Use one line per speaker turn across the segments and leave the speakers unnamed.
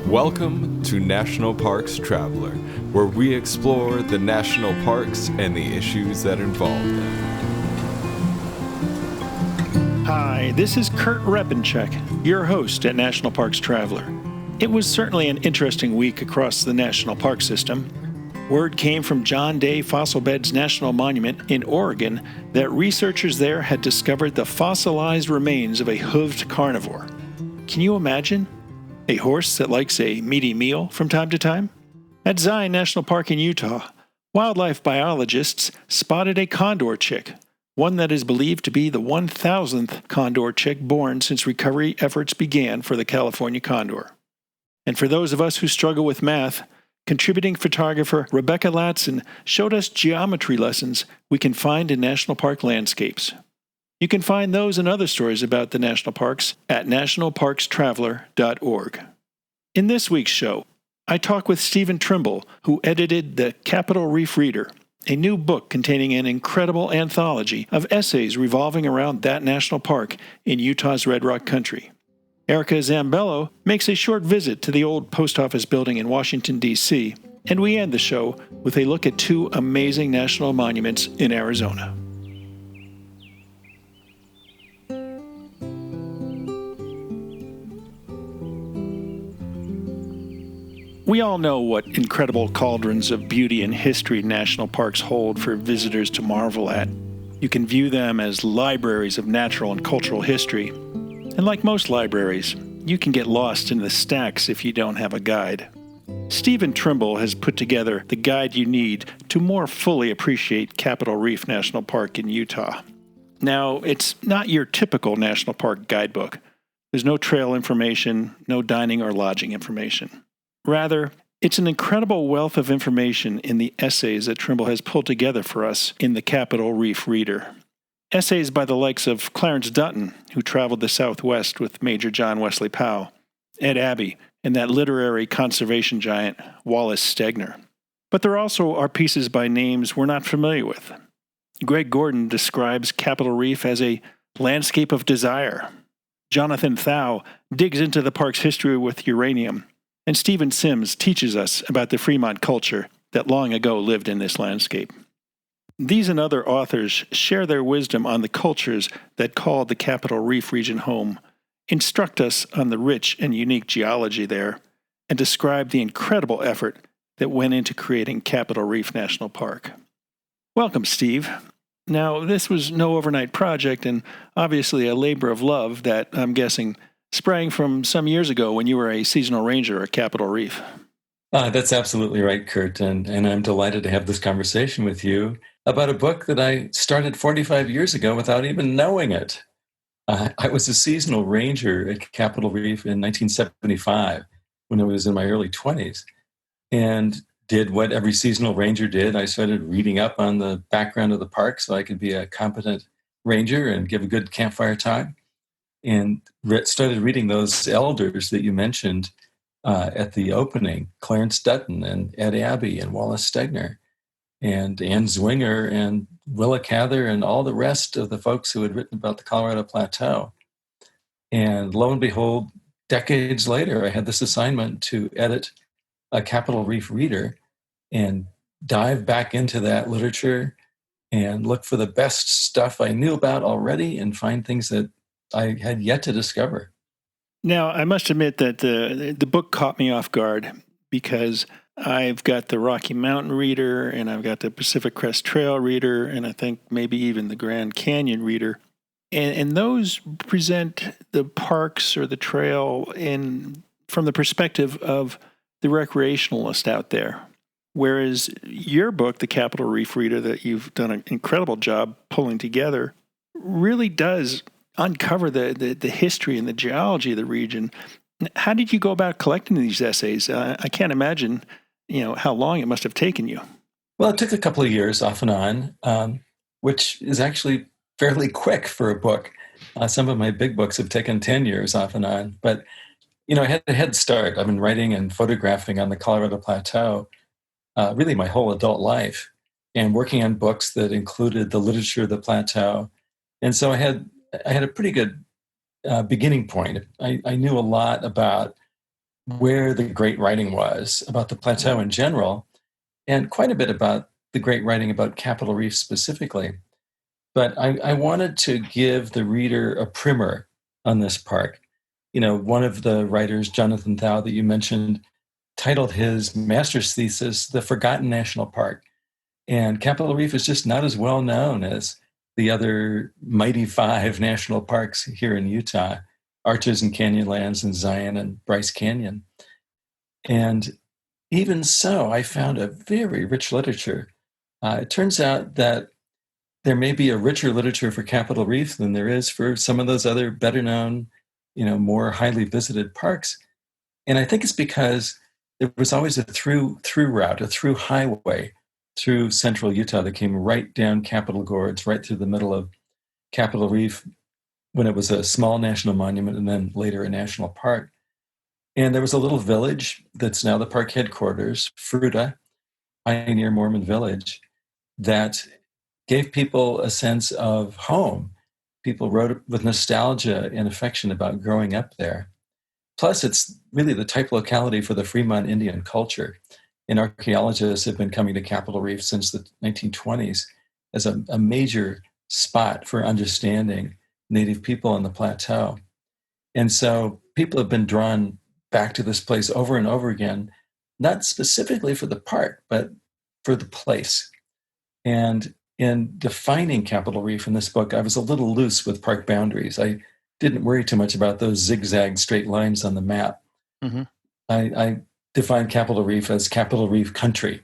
Welcome to National Parks Traveler, where we explore the national parks and the issues that involve them.
Hi, this is Kurt Repenchek, your host at National Parks Traveler. It was certainly an interesting week across the national park system. Word came from John Day Fossil Beds National Monument in Oregon that researchers there had discovered the fossilized remains of a hoofed carnivore. Can you imagine? A horse that likes a meaty meal from time to time? At Zion National Park in Utah, wildlife biologists spotted a condor chick, one that is believed to be the 1,000th condor chick born since recovery efforts began for the California condor. And for those of us who struggle with math, contributing photographer Rebecca Latson showed us geometry lessons we can find in national park landscapes. You can find those and other stories about the national parks at nationalparkstraveler.org. In this week's show, I talk with Stephen Trimble, who edited the Capitol Reef Reader, a new book containing an incredible anthology of essays revolving around that national park in Utah's Red Rock Country. Erika Zambello makes a short visit to the old post office building in Washington, D.C., and we end the show with a look at two amazing national monuments in Arizona. We all know what incredible cauldrons of beauty and history national parks hold for visitors to marvel at. You can view them as libraries of natural and cultural history. And like most libraries, you can get lost in the stacks if you don't have a guide. Stephen Trimble has put together the guide you need to more fully appreciate Capitol Reef National Park in Utah. Now, it's not your typical national park guidebook. There's no trail information, no dining or lodging information. Rather, it's an incredible wealth of information in the essays that Trimble has pulled together for us in the Capitol Reef Reader. Essays by the likes of Clarence Dutton, who traveled the Southwest with Major John Wesley Powell, at Abbey, and that literary conservation giant, Wallace Stegner. But there also are pieces by names we're not familiar with. Greg Gordon describes Capitol Reef as a landscape of desire. Jonathan Thau digs into the park's history with uranium, and Stephen Sims teaches us about the Fremont culture that long ago lived in this landscape. These and other authors share their wisdom on the cultures that call the Capitol Reef region home, instruct us on the rich and unique geology there, and describe the incredible effort that went into creating Capitol Reef National Park. Welcome, Steve. Now, this was no overnight project and obviously a labor of love that, I'm guessing, sprang from some years ago when you were a seasonal ranger at Capitol Reef.
That's absolutely right, Kurt, and I'm delighted to have this conversation with you about a book that I started 45 years ago without even knowing it. I was a seasonal ranger at Capitol Reef in 1975 when I was in my early 20s and did what every seasonal ranger did. I started reading up on the background of the park so I could be a competent ranger and give a good campfire time, and started reading those elders that you mentioned at the opening, Clarence Dutton and Ed Abbey and Wallace Stegner and Ann Zwinger and Willa Cather and all the rest of the folks who had written about the Colorado Plateau. And lo and behold, decades later, I had this assignment to edit a Capitol Reef Reader and dive back into that literature and look for the best stuff I knew about already and find things that I had yet to discover.
Now, I must admit that the book caught me off guard because I've got the Rocky Mountain Reader and I've got the Pacific Crest Trail Reader and I think maybe even the Grand Canyon Reader. And those present the parks or the trail from the perspective of the recreationalist out there. Whereas your book, the Capitol Reef Reader, that you've done an incredible job pulling together, really does uncover the history and the geology of the region. How did you go about collecting these essays? I can't imagine, how long it must have taken you.
Well, it took a couple of years off and on, which is actually fairly quick for a book. Some of my big books have taken 10 years off and on. But, I had a head start. I've been writing and photographing on the Colorado Plateau really my whole adult life and working on books that included the literature of the plateau. And so I had a pretty good beginning point. I knew a lot about where the great writing was about the plateau in general, and quite a bit about the great writing about Capitol Reef specifically. But I wanted to give the reader a primer on this park. You know, one of the writers, Jonathan Thau, that you mentioned, titled his master's thesis, The Forgotten National Park. And Capitol Reef is just not as well known as the other mighty five national parks here in Utah, Arches and Canyonlands and Zion and Bryce Canyon. And even so, I found a very rich literature. It turns out that there may be a richer literature for Capitol Reef than there is for some of those other better known, more highly visited parks. And I think it's because there was always a through route, a through highway through central Utah that came right down Capitol Gorge, right through the middle of Capitol Reef when it was a small national monument and then later a national park. And there was a little village that's now the park headquarters, Fruta, Pioneer Mormon Village, that gave people a sense of home. People wrote with nostalgia and affection about growing up there. Plus, it's really the type locality for the Fremont Indian culture. And archaeologists have been coming to Capitol Reef since the 1920s as a major spot for understanding Native people on the plateau. And so people have been drawn back to this place over and over again, not specifically for the park, but for the place. And in defining Capitol Reef in this book, I was a little loose with park boundaries. I didn't worry too much about those zigzag straight lines on the map. Mm-hmm. I defined Capitol Reef as Capitol Reef country.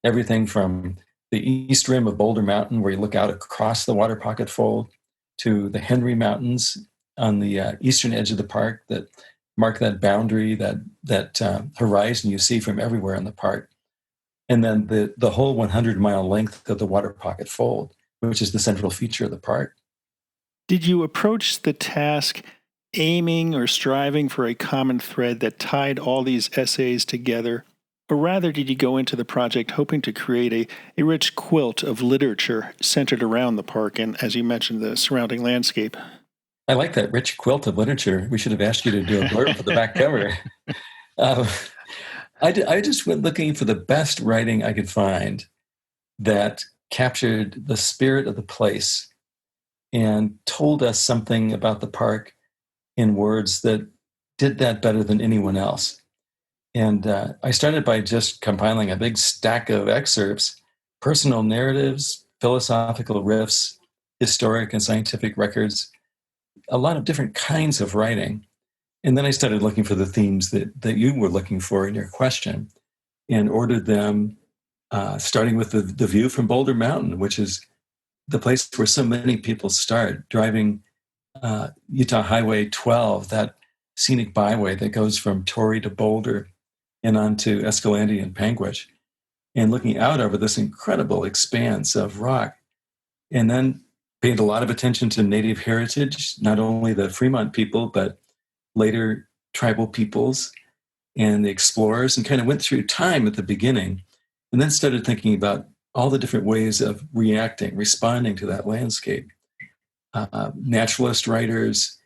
Everything from the east rim of Boulder Mountain, where you look out across the Water Pocket Fold, to the Henry Mountains on the eastern edge of the park that mark that boundary, that horizon you see from everywhere in the park. And then the whole 100-mile length of the Water Pocket Fold, which is the central feature of the park.
Did you approach the task aiming or striving for a common thread that tied all these essays together? Or rather, did you go into the project hoping to create a rich quilt of literature centered around the park and, as you mentioned, the surrounding landscape?
I like that rich quilt of literature. We should have asked you to do a blurb for the back cover. I just went looking for the best writing I could find that captured the spirit of the place and told us something about the park in words that did that better than anyone else. And I started by just compiling a big stack of excerpts, personal narratives, philosophical riffs, historic and scientific records, a lot of different kinds of writing. And then I started looking for the themes that you were looking for in your question and ordered them, starting with the view from Boulder Mountain, which is the place where so many people start, driving Utah Highway 12, that scenic byway that goes from Torrey to Boulder and on to Escalante and Panguitch, and looking out over this incredible expanse of rock. And then paid a lot of attention to Native heritage, not only the Fremont people, but later tribal peoples and the explorers, and kind of went through time at the beginning, and then started thinking about all the different ways of responding to that landscape. Naturalist writers,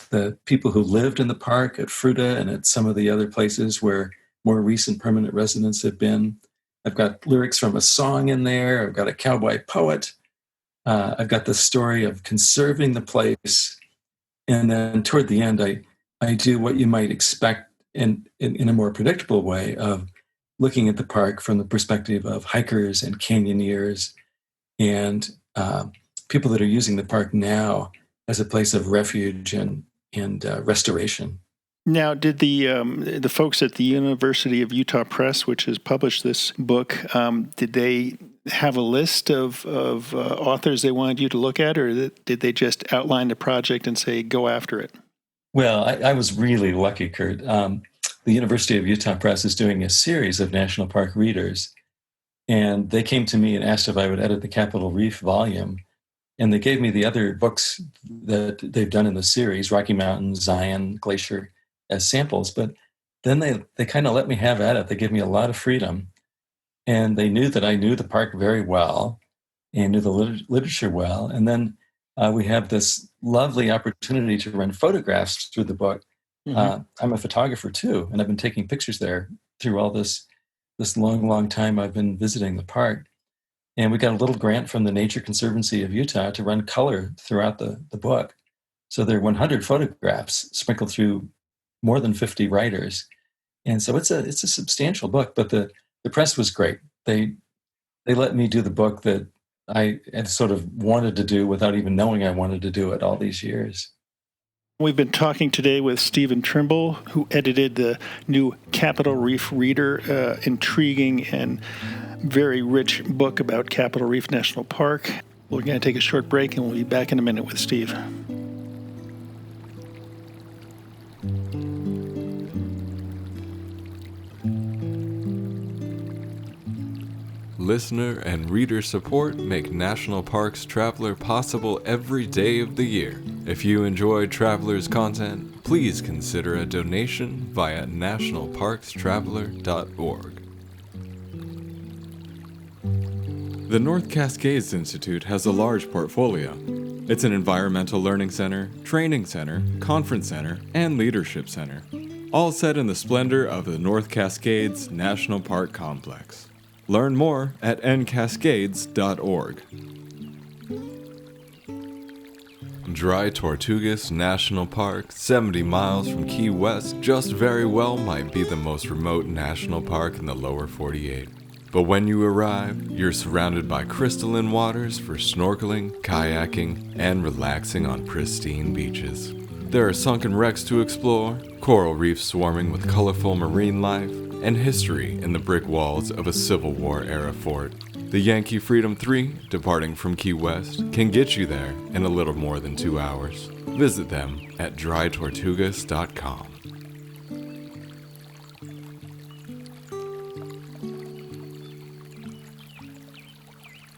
the people who lived in the park at Fruta and at some of the other places where more recent permanent residents have been. I've got lyrics from a song in there. I've got a cowboy poet. I've got the story of conserving the place. And then toward the end, I do what you might expect in a more predictable way of looking at the park from the perspective of hikers and canyoneers and people that are using the park now as a place of refuge and restoration.
Now, did the folks at the University of Utah Press, which has published this book, did they have a list of authors they wanted you to look at, or did they just outline the project and say, go after it?
Well, I was really lucky, Kurt. The University of Utah Press is doing a series of national park readers, and they came to me and asked if I would edit the Capitol Reef volume. And they gave me the other books that they've done in the series, Rocky Mountain, Zion, Glacier, as samples. But then they kind of let me have at it. They gave me a lot of freedom. And they knew that I knew the park very well and knew the literature well. And then we have this lovely opportunity to run photographs through the book I'm a photographer too, and I've been taking pictures there through all this long time I've been visiting the park. And we got a little grant from the Nature Conservancy of Utah to run color throughout the book. So there are 100 photographs sprinkled through more than 50 writers. And so it's a substantial book, but the press was great. They let me do the book that I had sort of wanted to do without even knowing I wanted to do it all these years.
We've been talking today with Stephen Trimble, who edited the new Capitol Reef Reader, intriguing and very rich book about Capitol Reef National Park. We're going to take a short break, and we'll be back in a minute with Steve.
Listener and reader support make National Parks Traveler possible every day of the year. If you enjoy Traveler's content, please consider a donation via nationalparkstraveler.org. The North Cascades Institute has a large portfolio. It's an environmental learning center, training center, conference center, and leadership center, all set in the splendor of the North Cascades National Park Complex. Learn more at ncascades.org. Dry Tortugas National Park, 70 miles from Key West, just very well might be the most remote national park in the lower 48. But when you arrive, you're surrounded by crystalline waters for snorkeling, kayaking, and relaxing on pristine beaches. There are sunken wrecks to explore, coral reefs swarming with colorful marine life, and history in the brick walls of a Civil War-era fort. The Yankee Freedom 3, departing from Key West, can get you there in a little more than 2 hours. Visit them at drytortugas.com.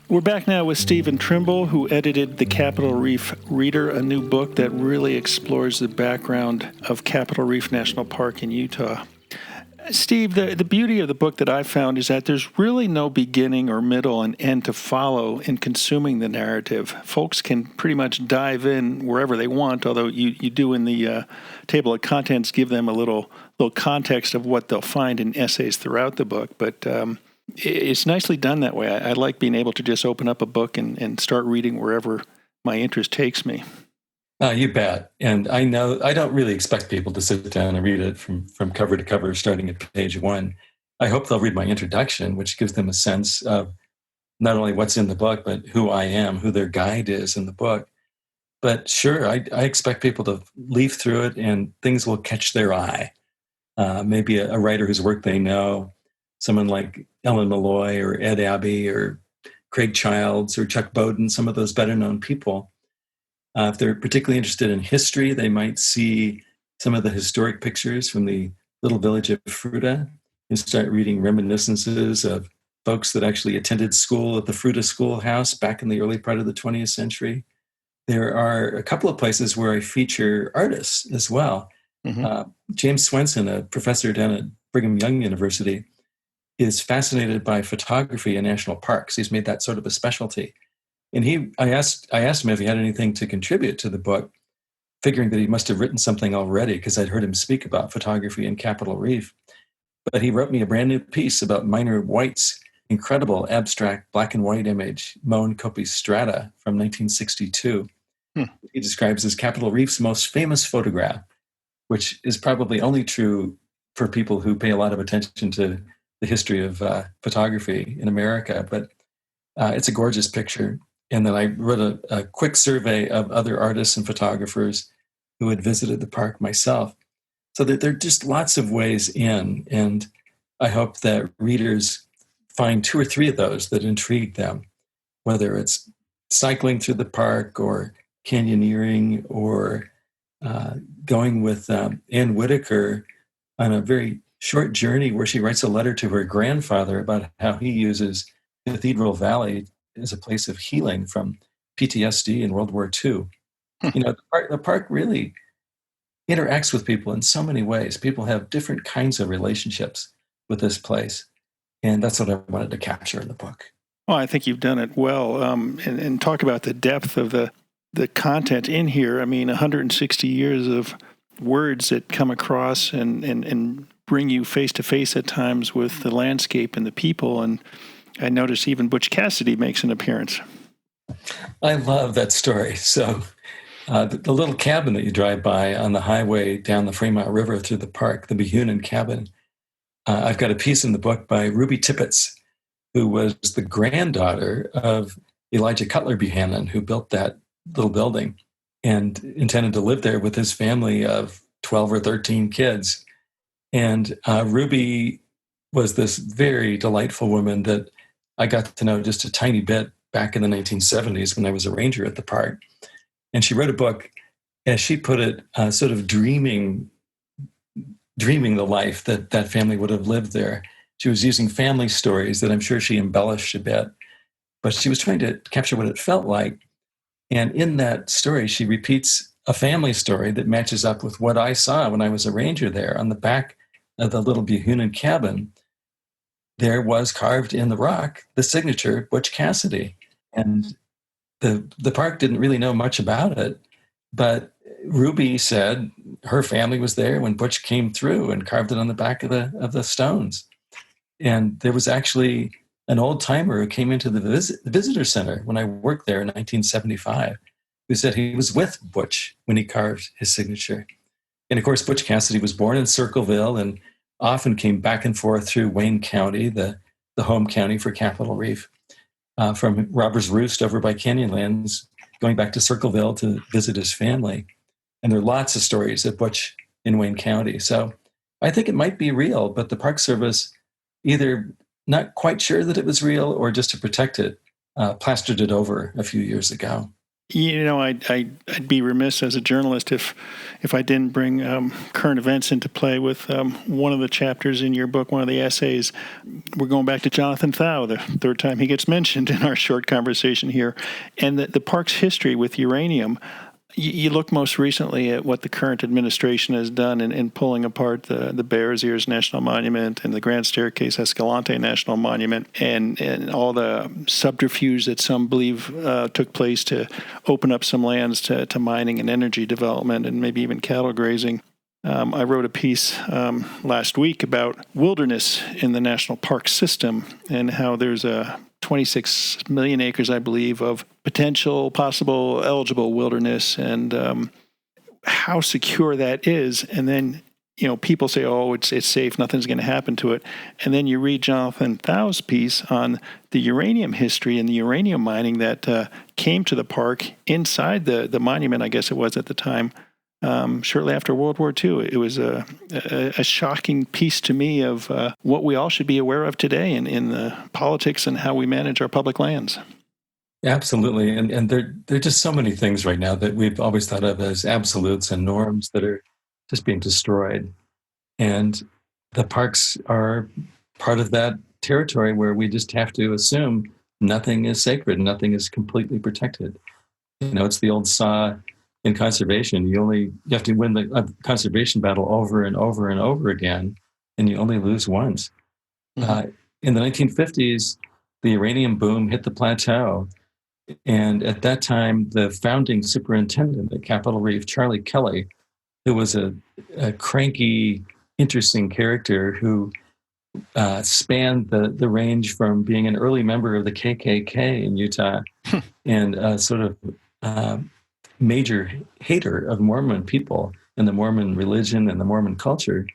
We're back now with Stephen Trimble, who edited the Capitol Reef Reader, a new book that really explores the background of Capitol Reef National Park in Utah. Steve, the beauty of the book that I found is that there's really no beginning or middle and end to follow in consuming the narrative. Folks can pretty much dive in wherever they want, although you do in the table of contents give them a little context of what they'll find in essays throughout the book. But it's nicely done that way. I like being able to just open up a book and start reading wherever my interest takes me.
You bet. And I know I don't really expect people to sit down and read it from cover to cover, starting at page 1. I hope they'll read my introduction, which gives them a sense of not only what's in the book, but who I am, who their guide is in the book. But sure, I expect people to leaf through it and things will catch their eye. Maybe a writer whose work they know, someone like Ellen Malloy or Ed Abbey or Craig Childs or Chuck Bowden, some of those better-known people. If they're particularly interested in history, they might see some of the historic pictures from the little village of Fruta and start reading reminiscences of folks that actually attended school at the Fruta Schoolhouse back in the early part of the 20th century. There are a couple of places where I feature artists as well. Mm-hmm. James Swenson, a professor down at Brigham Young University, is fascinated by photography in national parks. He's made that sort of a specialty. And I asked him if he had anything to contribute to the book, figuring that he must have written something already because I'd heard him speak about photography in Capitol Reef. But he wrote me a brand new piece about Minor White's incredible abstract black and white image, Mon Copy Strata, from 1962. He describes as Capitol Reef's most famous photograph, which is probably only true for people who pay a lot of attention to the history of photography in America. But it's a gorgeous picture. And then I wrote a quick survey of other artists and photographers who had visited the park myself. So that there are just lots of ways in. And I hope that readers find 2 or 3 of those that intrigue them, whether it's cycling through the park or canyoneering or going with Ann Whitaker on a very short journey where she writes a letter to her grandfather about how he uses Cathedral Valley as a place of healing from PTSD in World War II. The park really interacts with people in so many ways. People have different kinds of relationships with this place. And that's what I wanted to capture in the book.
Well, I think you've done it well. And talk about the depth of the content in here. I mean, 160 years of words that come across and bring you face to face at times with the landscape and the people. And I notice even Butch Cassidy makes an appearance.
I love that story. So the little cabin that you drive by on the highway down the Fremont River through the park, the Behunin cabin, I've got a piece in the book by Ruby Tippett, who was the granddaughter of Elijah Cutler Buchanan, who built that little building and intended to live there with his family of 12 or 13 kids. And Ruby was this very delightful woman that I got to know just a tiny bit back in the 1970s when I was a ranger at the park. And she wrote a book, as she put it, sort of dreaming the life that family would have lived there. She was using family stories that I'm sure she embellished a bit, but she was trying to capture what it felt like. And in that story, she repeats a family story that matches up with what I saw when I was a ranger there. On the back of the little Behunin cabin, there was carved in the rock the signature Butch Cassidy. And the park didn't really know much about it, but Ruby said her family was there when Butch came through and carved it on the back of the stones. And there was actually an old timer who came into the visitor center when I worked there in 1975, who said he was with Butch when he carved his signature. And of course, Butch Cassidy was born in Circleville and often came back and forth through Wayne County, the home county for Capitol Reef, from Robbers Roost over by Canyonlands, going back to Circleville to visit his family. And there are lots of stories of Butch in Wayne County. So I think it might be real, but the Park Service either not quite sure that it was real or just to protect it, plastered it over a few years ago.
You know, I'd be remiss as a journalist if I didn't bring current events into play with one of the chapters in your book, one of the essays. We're going back to Jonathan Thau, the third time he gets mentioned in our short conversation here, and the park's history with uranium. You look most recently at what the current administration has done in pulling apart the Bears Ears National Monument and the Grand Staircase Escalante National Monument and all the subterfuge that some believe took place to open up some lands to mining and energy development and maybe even cattle grazing. I wrote a piece last week about wilderness in the national park system and how there's a 26 million acres, I believe, of potential, possible, eligible wilderness and how secure that is. And then, you know, people say, oh, it's safe, nothing's going to happen to it. And then you read Jonathan Thau's piece on the uranium history and the uranium mining that came to the park inside the monument, I guess it was at the time, shortly after World War II. It was a shocking piece to me of what we all should be aware of today in the politics and how we manage our public lands.
Absolutely. And there are just so many things right now that we've always thought of as absolutes and norms that are just being destroyed. And the parks are part of that territory where we just have to assume nothing is sacred, nothing is completely protected. You know, it's the old saw in conservation. You have to win the conservation battle over and over and over again, and you only lose once. Mm-hmm. In the 1950s, the uranium boom hit the plateau. And at that time, the founding superintendent at Capitol Reef, Charlie Kelly, who was a cranky, interesting character who spanned the range from being an early member of the KKK in Utah and sort of major hater of Mormon people and the Mormon religion and the Mormon culture,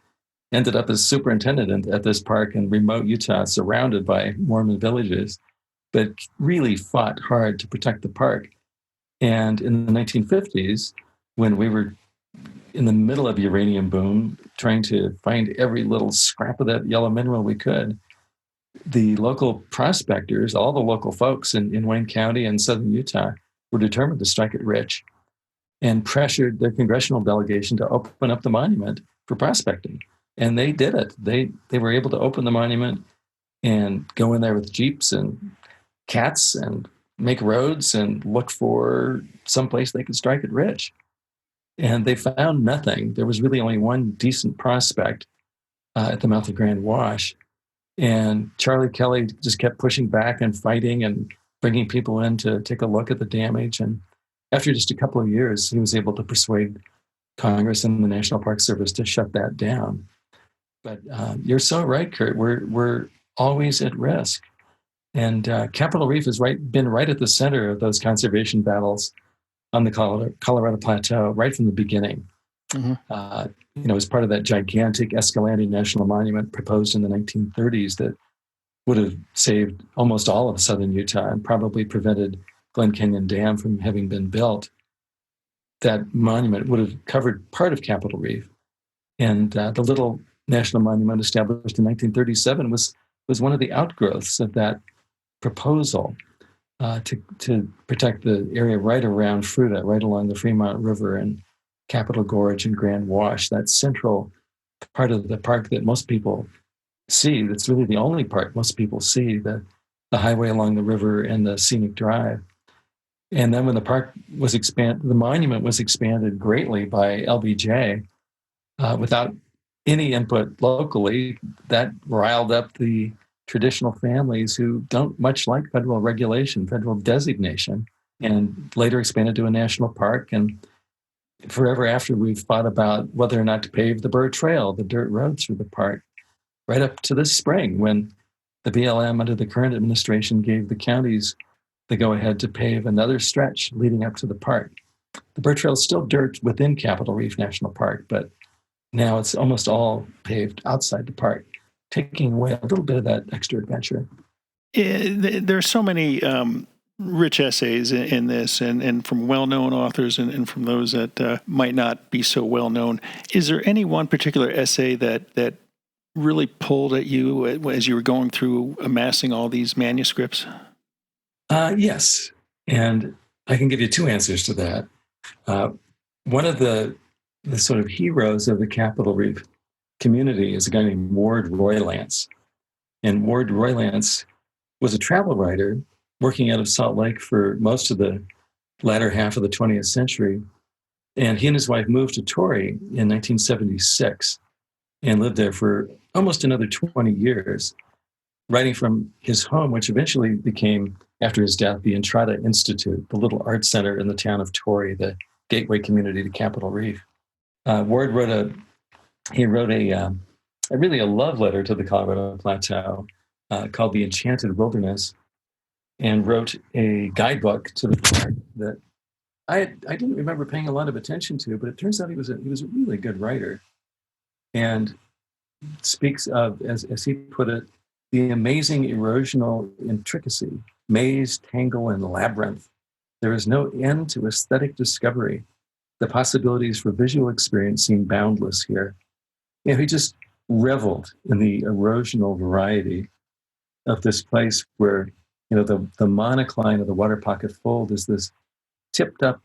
ended up as superintendent at this park in remote Utah, surrounded by Mormon villages, but really fought hard to protect the park. And in the 1950s, when we were in the middle of a uranium boom, trying to find every little scrap of that yellow mineral we could, the local prospectors, all the local folks in Wayne County and southern Utah, were determined to strike it rich and pressured their congressional delegation to open up the monument for prospecting. And they did it. They were able to open the monument and go in there with jeeps and cats and make roads and look for some place they could strike it rich. And they found nothing. There was really only one decent prospect at the mouth of Grand Wash. And Charlie Kelly just kept pushing back and fighting and bringing people in to take a look at the damage. And after just a couple of years, he was able to persuade Congress and the National Park Service to shut that down. But you're so right, Kurt. We're always at risk. And Capitol Reef has been right at the center of those conservation battles on the Colorado Plateau right from the beginning. As part of that gigantic Escalante National Monument proposed in the 1930s that would have saved almost all of southern Utah and probably prevented Glen Canyon Dam from having been built. That monument would have covered part of Capitol Reef. And the little national monument established in 1937 was one of the outgrowths of that proposal to protect the area right around Fruita, right along the Fremont River and Capitol Gorge and Grand Wash, that central part of the park that most people see. That's really the only part most people see, the highway along the river and the scenic drive. And then when the park was the monument was expanded greatly by LBJ without any input locally. That riled up the traditional families who don't much like federal regulation, federal designation, and later expanded to a national park. And forever after, we've fought about whether or not to pave the Burr Trail, the dirt road through the park, right up to this spring when the BLM under the current administration gave the counties the go-ahead to pave another stretch leading up to the park. The Burr Trail is still dirt within Capitol Reef National Park, but now it's almost all paved outside the park, taking away a little bit of that extra adventure.
There are so many rich essays in this, and from well-known authors and from those that might not be so well-known. Is there any one particular essay that really pulled at you as you were going through amassing all these manuscripts?
Yes, and I can give you two answers to that. One of the sort of heroes of the Capitol Reef community is a guy named Ward Roylance. And Ward Roylance was a travel writer working out of Salt Lake for most of the latter half of the 20th century. And he and his wife moved to Torrey in 1976 and lived there for almost another 20 years, writing from his home, which eventually became, after his death, the Entrada Institute, the little art center in the town of Torrey, the gateway community to Capitol Reef. Ward wrote a love letter to the Colorado Plateau called The Enchanted Wilderness, and wrote a guidebook to the park that I didn't remember paying a lot of attention to, but it turns out he was a really good writer, and speaks of, as he put it, the amazing erosional intricacy, maze, tangle, and labyrinth. There is no end to aesthetic discovery. The possibilities for visual experience seem boundless here. He just reveled in the erosional variety of this place where, the monocline of the Water Pocket Fold is this tipped up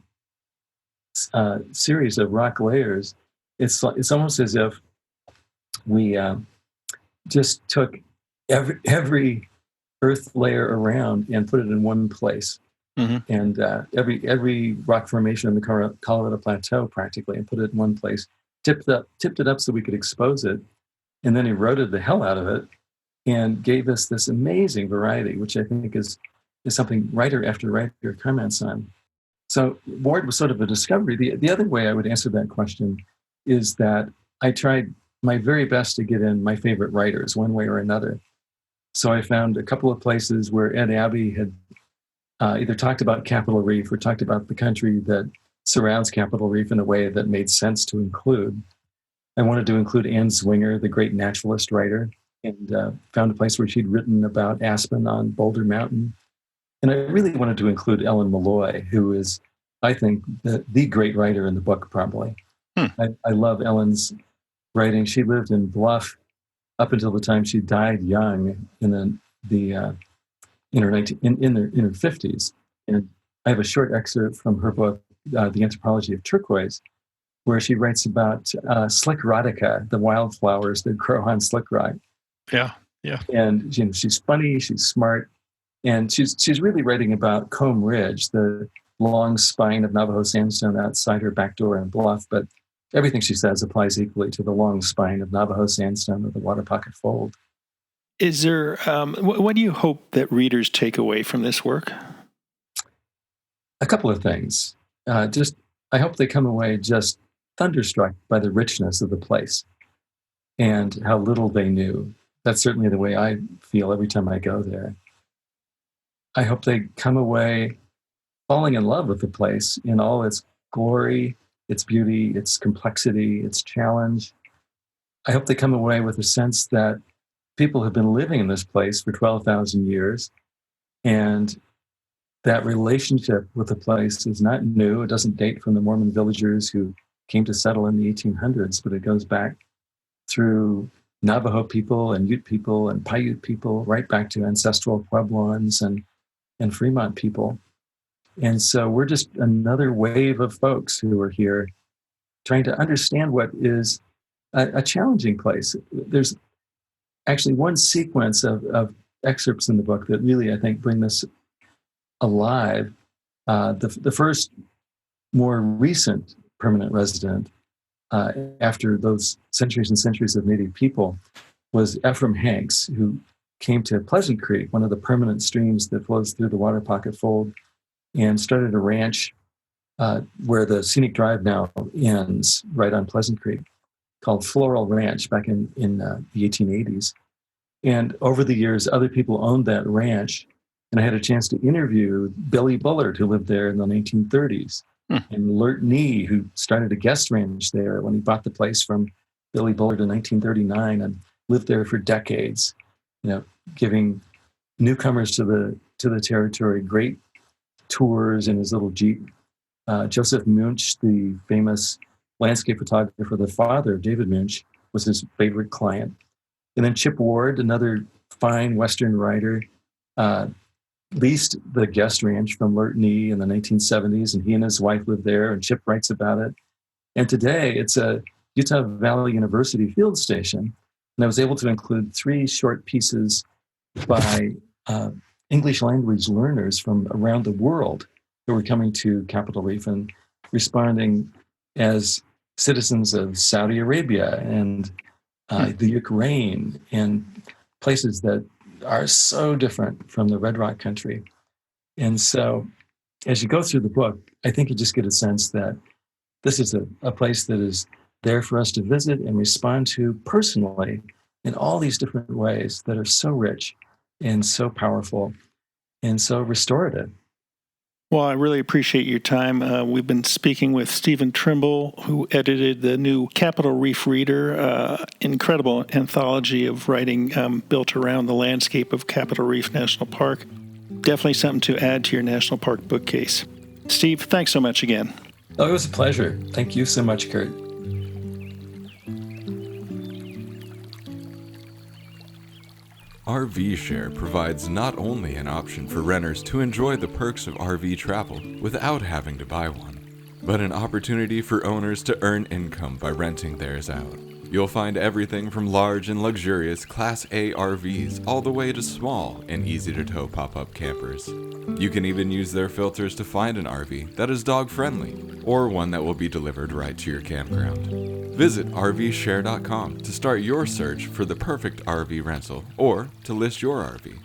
series of rock layers. It's almost as if we just took every earth layer around and put it in one place. Mm-hmm. And every rock formation in the Colorado Plateau practically, and put it in one place, tipped it up so we could expose it, and then eroded the hell out of it, and gave us this amazing variety, which I think is something writer after writer comments on. So Ward was sort of a discovery. The other way I would answer that question is that I tried my very best to get in my favorite writers one way or another. So I found a couple of places where Ed Abbey had either talked about Capitol Reef or talked about the country that surrounds Capitol Reef in a way that made sense to include. I wanted to include Anne Zwinger, the great naturalist writer, and found a place where she'd written about aspen on Boulder Mountain. And I really wanted to include Ellen Malloy, who is, I think, the great writer in the book, probably. I love Ellen's writing. She lived in Bluff up until the time she died young in her 50s. And I have a short excerpt from her book, The Anthropology of Turquoise, where she writes about slick rhotica, the wildflowers that grow on slick rock.
Yeah.
And she's funny, she's smart, and she's really writing about Comb Ridge, the long spine of Navajo sandstone outside her back door in Bluff. But everything she says applies equally to the long spine of Navajo sandstone of the Water Pocket Fold.
Is there, what do you hope that readers take away from this work?
A couple of things. I hope they come away just thunderstruck by the richness of the place and how little they knew. That's certainly the way I feel every time I go there. I hope they come away falling in love with the place in all its glory, its beauty, its complexity, its challenge. I hope they come away with a sense that people have been living in this place for 12,000 years, and that relationship with the place is not new. It doesn't date from the Mormon villagers who came to settle in the 1800s, but it goes back through Navajo people and Ute people and Paiute people, right back to ancestral Pueblans and Fremont people. And so we're just another wave of folks who are here trying to understand what is a challenging place. There's actually one sequence of excerpts in the book that really, I think, bring this alive. The first more recent permanent resident after those centuries and centuries of Native people was Ephraim Hanks, who came to Pleasant Creek, one of the permanent streams that flows through the Water Pocket Fold, and started a ranch where the scenic drive now ends, right on Pleasant Creek, called Floral Ranch back in the 1880s. And over the years, other people owned that ranch. And I had a chance to interview Billy Bullard, who lived there in the 1930s, and Lurt Nee, who started a guest ranch there when he bought the place from Billy Bullard in 1939 and lived there for decades, giving newcomers to the territory great tours in his little Jeep. Joseph Munch, the famous landscape photographer, the father of David Munch, was his favorite client. And then Chip Ward, another fine Western writer, leased the guest ranch from Lurt Nee in the 1970s, and he and his wife lived there, and Chip writes about it. And today it's a Utah Valley University field station, and I was able to include 3 short pieces by English language learners from around the world who were coming to Capitol Reef and responding as citizens of Saudi Arabia and the Ukraine and places that are so different from the Red Rock country. And so as you go through the book, I think you just get a sense that this is a place that is there for us to visit and respond to personally in all these different ways that are so rich and so powerful and so restorative.
Well, I really appreciate your time. We've been speaking with Stephen Trimble, who edited the new Capitol Reef Reader, incredible anthology of writing built around the landscape of Capitol Reef National Park. Definitely something to add to your national park bookcase. Steve, thanks so much again.
Oh, it was a pleasure. Thank you so much, Kurt.
RV Share provides not only an option for renters to enjoy the perks of RV travel without having to buy one, but an opportunity for owners to earn income by renting theirs out. You'll find everything from large and luxurious Class A RVs all the way to small and easy-to-tow pop-up campers. You can even use their filters to find an RV that is dog-friendly or one that will be delivered right to your campground. Visit RVshare.com to start your search for the perfect RV rental or to list your RV.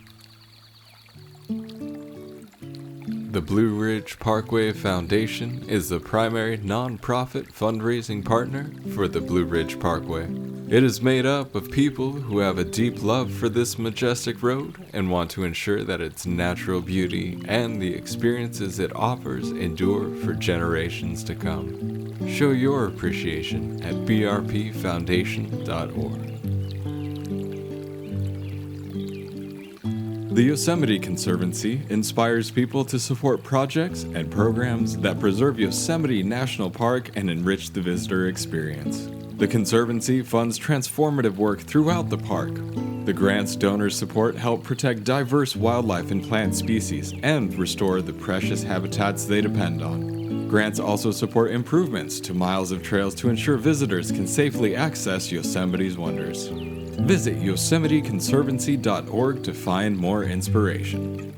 The Blue Ridge Parkway Foundation is the primary nonprofit fundraising partner for the Blue Ridge Parkway. It is made up of people who have a deep love for this majestic road and want to ensure that its natural beauty and the experiences it offers endure for generations to come. Show your appreciation at brpfoundation.org. The Yosemite Conservancy inspires people to support projects and programs that preserve Yosemite National Park and enrich the visitor experience. The Conservancy funds transformative work throughout the park. The grants donors support help protect diverse wildlife and plant species and restore the precious habitats they depend on. Grants also support improvements to miles of trails to ensure visitors can safely access Yosemite's wonders. Visit YosemiteConservancy.org to find more inspiration.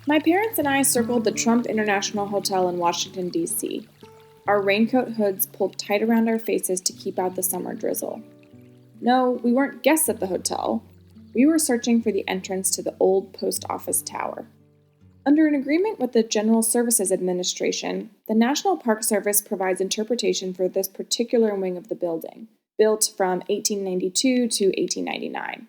My parents and I circled the Trump International Hotel in Washington, D.C. Our raincoat hoods pulled tight around our faces to keep out the summer drizzle. No, we weren't guests at the hotel. We were searching for the entrance to the old post office tower. Under an agreement with the General Services Administration, the National Park Service provides interpretation for this particular wing of the building, built from 1892 to 1899.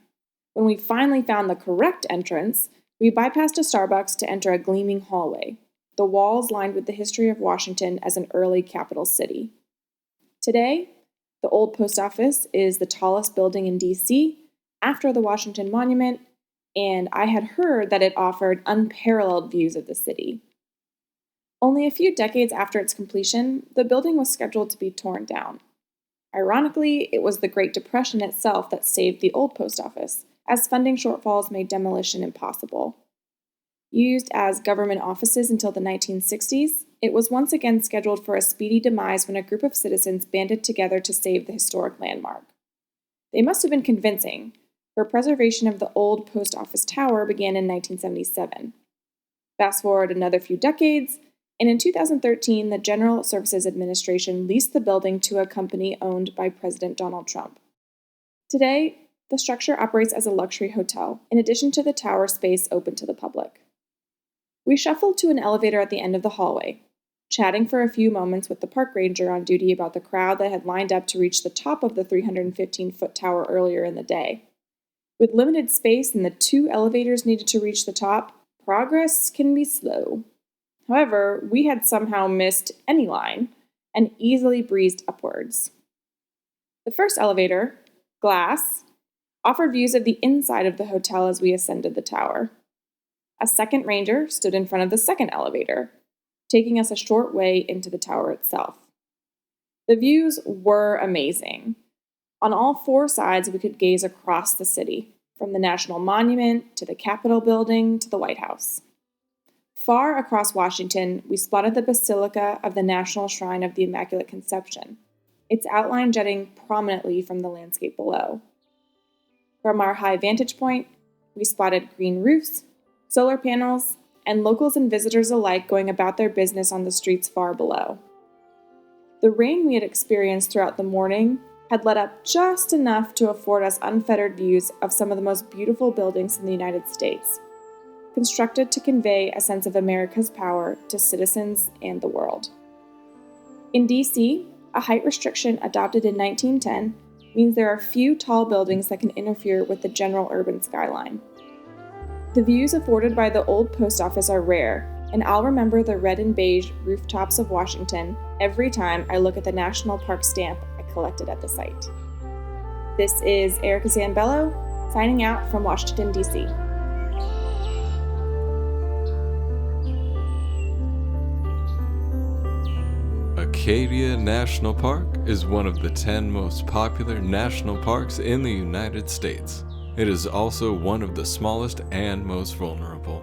When we finally found the correct entrance, we bypassed a Starbucks to enter a gleaming hallway, the walls lined with the history of Washington as an early capital city. Today, the old post office is the tallest building in D.C., after the Washington Monument, and I had heard that it offered unparalleled views of the city. Only a few decades after its completion, the building was scheduled to be torn down. Ironically, it was the Great Depression itself that saved the old post office, as funding shortfalls made demolition impossible. Used as government offices until the 1960s, it was once again scheduled for a speedy demise when a group of citizens banded together to save the historic landmark. They must have been convincing, for preservation of the old post office tower began in 1977. Fast forward another few decades, and in 2013, the General Services Administration leased the building to a company owned by President Donald Trump. Today, the structure operates as a luxury hotel, in addition to the tower space open to the public. We shuffled to an elevator at the end of the hallway, chatting for a few moments with the park ranger on duty about the crowd that had lined up to reach the top of the 315-foot tower earlier in the day. With limited space and the 2 elevators needed to reach the top, progress can be slow. However, we had somehow missed any line and easily breezed upwards. The first elevator, glass, offered views of the inside of the hotel as we ascended the tower. A second ranger stood in front of the second elevator, taking us a short way into the tower itself. The views were amazing. On all 4 sides, we could gaze across the city, from the National Monument to the Capitol Building to the White House. Far across Washington, we spotted the Basilica of the National Shrine of the Immaculate Conception, its outline jutting prominently from the landscape below. From our high vantage point, we spotted green roofs, solar panels, and locals and visitors alike going about their business on the streets far below. The rain we had experienced throughout the morning had let up just enough to afford us unfettered views of some of the most beautiful buildings in the United States, constructed to convey a sense of America's power to citizens and the world. In D.C., a height restriction adopted in 1910 means there are few tall buildings that can interfere with the general urban skyline. The views afforded by the old post office are rare, and I'll remember the red and beige rooftops of Washington every time I look at the National Park stamp I collected at the site. This is Erika Zambello, signing out from Washington, D.C.
Acadia National Park is one of the 10 most popular national parks in the United States. It is also one of the smallest and most vulnerable.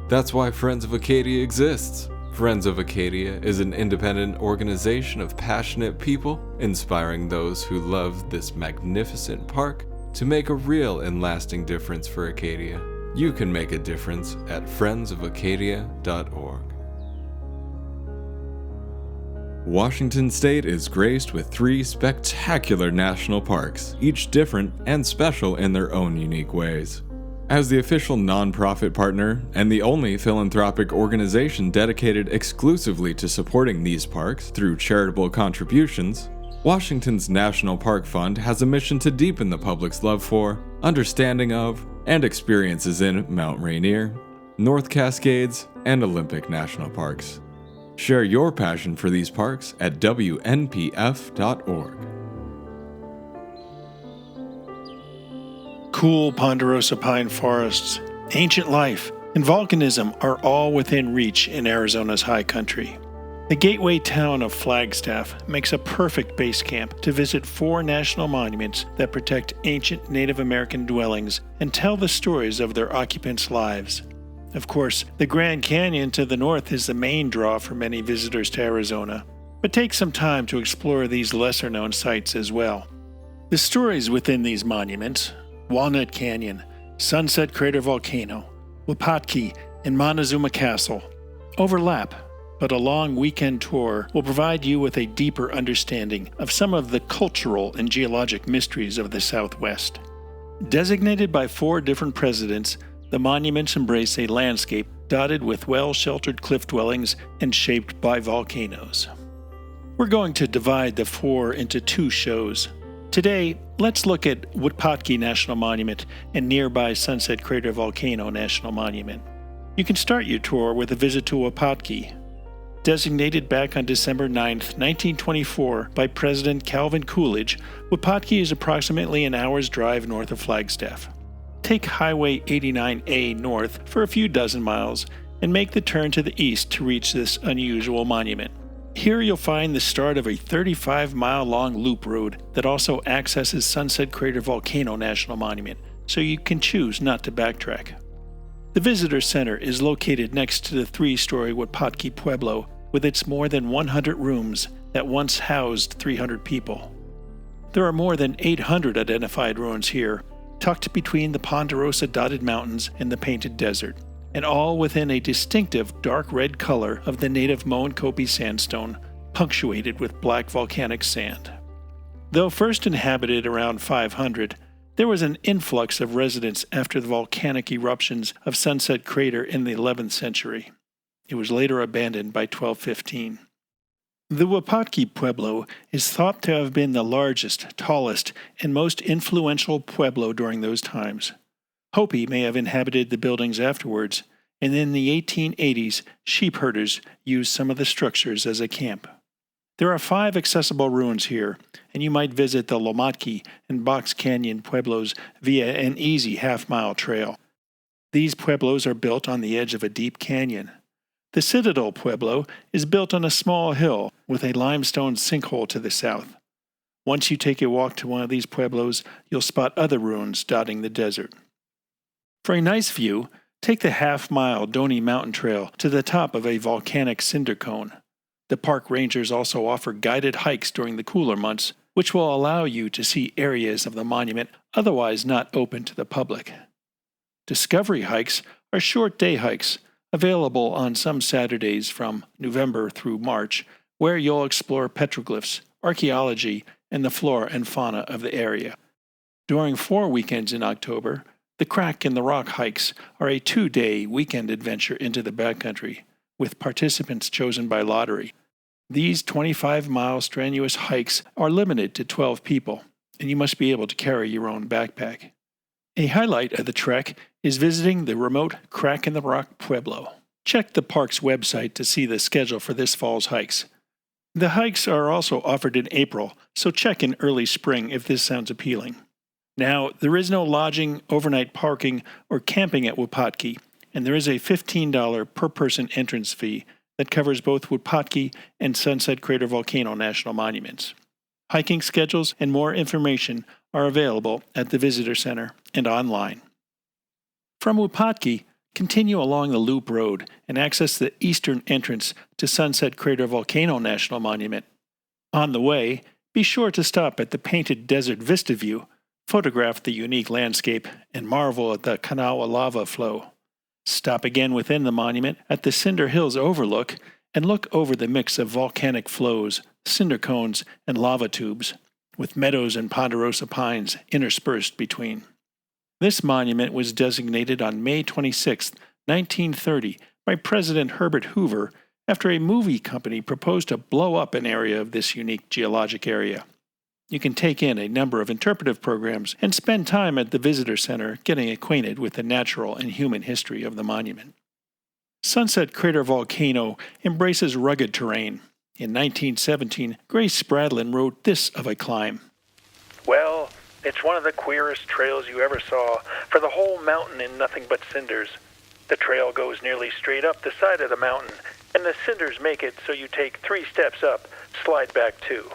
That's why Friends of Acadia exists. Friends of Acadia is an independent organization of passionate people inspiring those who love this magnificent park to make a real and lasting difference for Acadia. You can make a difference at friendsofacadia.org. Washington State is graced with 3 spectacular national parks, each different and special in their own unique ways. As the official nonprofit partner and the only philanthropic organization dedicated exclusively to supporting these parks through charitable contributions, Washington's National Park Fund has a mission to deepen the public's love for, understanding of, and experiences in Mount Rainier, North Cascades, and Olympic National Parks. Share your passion for these parks at WNPF.org.
Cool ponderosa pine forests, ancient life, and volcanism are all within reach in Arizona's high country. The gateway town of Flagstaff makes a perfect base camp to visit 4 national monuments that protect ancient Native American dwellings and tell the stories of their occupants' lives. Of course, the Grand Canyon to the north is the main draw for many visitors to Arizona, but take some time to explore these lesser-known sites as well. The stories within these monuments, Walnut Canyon, Sunset Crater Volcano, Wupatki, and Montezuma Castle, overlap, but a long weekend tour will provide you with a deeper understanding of some of the cultural and geologic mysteries of the Southwest. Designated by 4 different presidents, The monuments embrace a landscape dotted with well-sheltered cliff dwellings and shaped by volcanoes. We're going to divide the 4 into 2 shows. Today, let's look at Wupatki National Monument and nearby Sunset Crater Volcano National Monument. You can start your tour with a visit to Wupatki. Designated back on December 9, 1924 by President Calvin Coolidge, Wupatki is approximately an hour's drive north of Flagstaff. Take Highway 89A north for a few dozen miles and make the turn to the east to reach this unusual monument. Here you'll find the start of a 35-mile-long loop road that also accesses Sunset Crater Volcano National Monument, so you can choose not to backtrack. The Visitor Center is located next to the 3-story Wupatki Pueblo with its more than 100 rooms that once housed 300 people. There are more than 800 identified ruins here, tucked between the Ponderosa-dotted mountains and the Painted Desert, and all within a distinctive dark red color of the native Moenkopi sandstone, punctuated with black volcanic sand. Though first inhabited around 500, there was an influx of residents after the volcanic eruptions of Sunset Crater in the 11th century. It was later abandoned by 1215. The Wupatki Pueblo is thought to have been the largest, tallest, and most influential pueblo during those times. Hopi may have inhabited the buildings afterwards, and in the 1880s, sheep herders used some of the structures as a camp. There are 5 accessible ruins here, and you might visit the Lomatki and Box Canyon pueblos via an easy half-mile trail. These pueblos are built on the edge of a deep canyon. The Citadel Pueblo is built on a small hill with a limestone sinkhole to the south. Once you take a walk to one of these pueblos, you'll spot other ruins dotting the desert. For a nice view, take the half-mile Doney Mountain Trail to the top of a volcanic cinder cone. The park rangers also offer guided hikes during the cooler months, which will allow you to see areas of the monument otherwise not open to the public. Discovery hikes are short day hikes, available on some Saturdays from November through March, where you'll explore petroglyphs, archaeology, and the flora and fauna of the area. During 4 weekends in October, the Crack in the Rock hikes are a 2-day weekend adventure into the backcountry, with participants chosen by lottery. These 25-mile strenuous hikes are limited to 12 people, and you must be able to carry your own backpack. A highlight of the trek is visiting the remote Crack in the Rock Pueblo. Check the park's website to see the schedule for this fall's hikes. The hikes are also offered in April, so check in early spring if this sounds appealing. Now, there is no lodging, overnight parking, or camping at Wupatki, and there is a $15 per person entrance fee that covers both Wupatki and Sunset Crater Volcano National Monuments. Hiking schedules and more information are available at the Visitor Center and online. From Wupatki, continue along the Loop Road and access the eastern entrance to Sunset Crater Volcano National Monument. On the way, be sure to stop at the Painted Desert Vista View, photograph the unique landscape, and marvel at the Kanawha lava flow. Stop again within the monument at the Cinder Hills Overlook and look over the mix of volcanic flows, cinder cones, and lava tubes, with meadows and ponderosa pines interspersed between. This monument was designated on May 26, 1930, by President Herbert Hoover after a movie company proposed to blow up an area of this unique geologic area. You can take in a number of interpretive programs and spend time at the Visitor Center getting acquainted with the natural and human history of the monument. Sunset Crater Volcano embraces rugged terrain. In 1917, Grace Spradlin wrote this of a climb.
Well, it's one of the queerest trails you ever saw, for the whole mountain in nothing but cinders. The trail goes nearly straight up the side of the mountain, and the cinders make it so you take 3 steps up, slide back 2.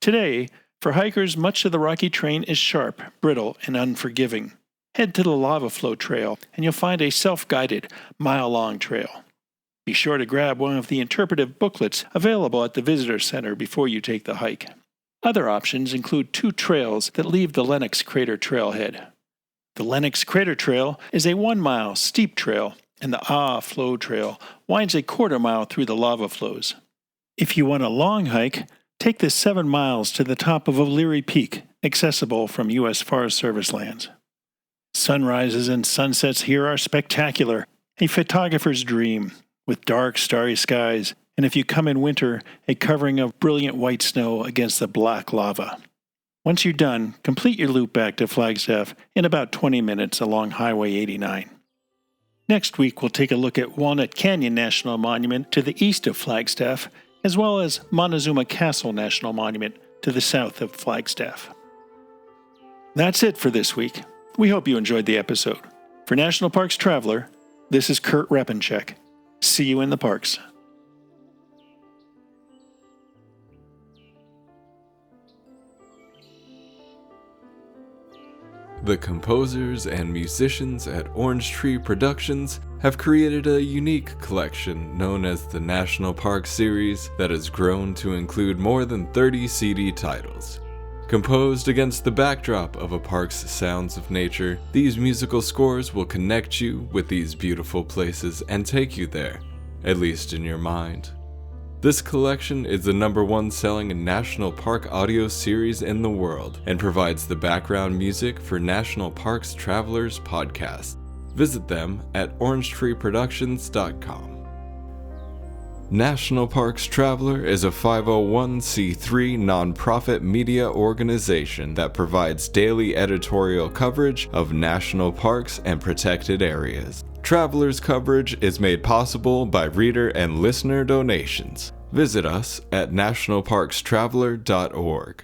Today, for hikers, much of the rocky terrain is sharp, brittle, and unforgiving. Head to the Lava Flow Trail, and you'll find a self-guided, mile-long trail. Be sure to grab one of the interpretive booklets available at the Visitor Center before you take the hike. Other options include 2 trails that leave the Lennox Crater Trailhead. The Lennox Crater Trail is a 1-mile steep trail, and the Flow Trail winds a 1/4 mile through the lava flows. If you want a long hike, take the 7 miles to the top of O'Leary Peak, accessible from U.S. Forest Service lands. Sunrises and sunsets here are spectacular, a photographer's dream, with dark, starry skies, and if you come in winter, a covering of brilliant white snow against the black lava. Once you're done, complete your loop back to Flagstaff in about 20 minutes along Highway 89. Next week, we'll take a look at Walnut Canyon National Monument to the east of Flagstaff, as well as Montezuma Castle National Monument to the south of Flagstaff. That's it for this week. We hope you enjoyed the episode. For National Parks Traveler, this is Kurt Repenchek. See you in the parks.
The composers and musicians at Orange Tree Productions have created a unique collection known as the National Park Series that has grown to include more than 30 CD titles. Composed against the backdrop of a park's sounds of nature, these musical scores will connect you with these beautiful places and take you there, at least in your mind. This collection is the #1 selling national park audio series in the world and provides the background music for National Parks Travelers podcast. Visit them at orangetreeproductions.com. National Parks Traveler is a 501c3 nonprofit media organization that provides daily editorial coverage of national parks and protected areas. Traveler's coverage is made possible by reader and listener donations. Visit us at nationalparkstraveler.org.